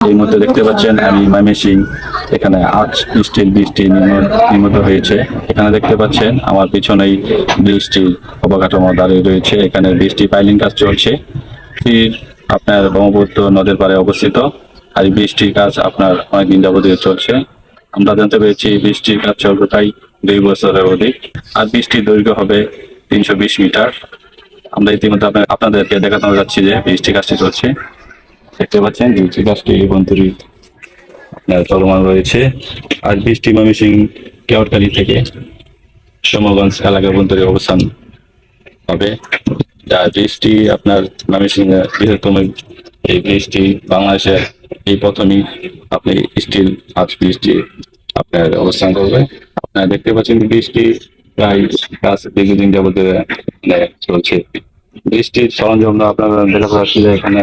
এই মুহূর্তে দেখতে পাচ্ছেন আমি ময়মনসিং এখানে আজ স্টিল বৃষ্টি নির্মিত হয়েছে। এখানে দেখতে পাচ্ছেন আমার পিছনেই বৃষ্টির অবকাঠামো দাঁড়িয়ে রয়েছে। এখানে বৃষ্টি পাইলিং কাজ চলছে। আপনার ব্রহ্মপুত্র নদের পাড়ে অবস্থিত। আর এই বৃষ্টির কাজ আপনার অনেকদিন যাবতীয় চলছে। আমরা জানতে পেরেছি বৃষ্টির কাজ চলবে প্রায় 2 বছরের অধিক। আর বৃষ্টির দৈর্ঘ্য হবে 320 মিটার। আমরা ইতিমধ্যে আপনাদেরকে দেখাতে যাচ্ছি যে বৃষ্টি কাজটি চলছে। দেখতে পাচ্ছেন বৃষ্টি কাজটি বন্ধুরি আপনার চলমান রয়েছে। আর বৃষ্টি ময়মনসিং কেওটকালী থেকে সমগঞ্জ এলাকা পর্যন্ত অবস্থান হবে। যা বৃষ্টি আপনার ময়মনসিং বৃহত্তম এই বৃষ্টি বাংলাদেশের এই প্রথমই আপনি স্টিল আজ বৃষ্টি আপনার অবস্থান করবে। আপনারা দেখতে পাচ্ছেন বৃষ্টি প্রায় কাজ দীর্ঘদিন যাবত চলছে। বৃষ্টির সরঞ্জাম আপনারা দেখা যাচ্ছে যে এখানে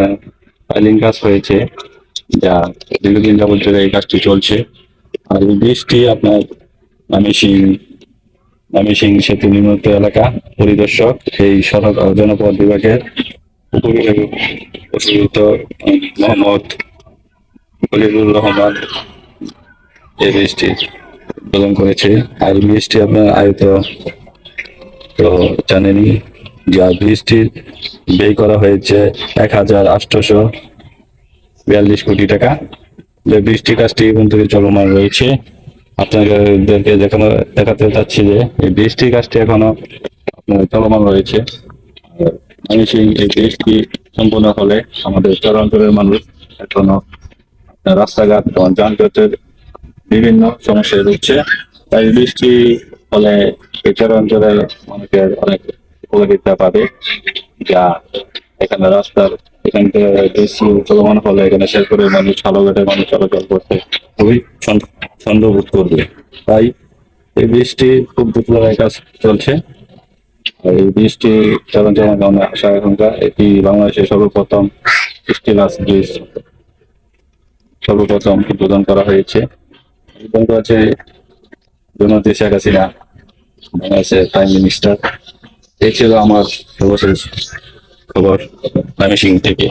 পাইলিং কাজ হয়েছে, যা দীর্ঘদিন যাবত ধরে এই কাজটি চলছে। আর এই বৃষ্টি আপনার ময়মনসিং সেতু নির্মিত এলাকা পরিদর্শক এই সড়ক ও জনপদ বিভাগের উপযুক্ত মোহাম্মদ খলিলুর রহমান এই বৃষ্টি উদ্বোধন করেছে। আর বৃষ্টি আপনার আয়ত তো জানেনি, যা বৃষ্টির ব্যয় করা হয়েছে 1,842 কোটি টাকা। যে বৃষ্টি কাজটি কিন্তু চলমান রয়েছে। আপনাদেরকে দেখাতে চাচ্ছি যে এই বৃষ্টি কাজটি এখনো চলমান রয়েছে। ময়মনসিং এই বৃষ্টি সম্পূর্ণ হলে আমাদের চরাঞ্চলের মানুষ এখনো রাস্তাঘাট এবং যানজটের বিভিন্ন সমস্যায় রয়েছে। তাই বৃষ্টি ফলে এই চরাঞ্চলের মানুষের অনেক উপকারিতা পাবে। যা এখানে রাস্তার এখান থেকে বেশি চলমান হলে এখানে শেরপুরের মানুষ হালঘাটের মানুষ চলাচল করতে খুবই সন্দেহ বোধ করবে। তাই এই বৃষ্টি খুব দ্রুত কাজ চলছে। আর এই বৃষ্টি চলাচলের কারণে আশা এখনকার এটি বাংলাদেশের সর্বপ্রথম স্টিল ব্রিজ সর্বপ্রথম উদ্বোধন করা হয়েছে। উদ্বোধন করেছে জননেত্রী শেখ হাসিনা, বাংলাদেশের প্রাইম মিনিস্টার। এই ছিল আমার সর্বশেষ খবর ময়মনসিং থেকে।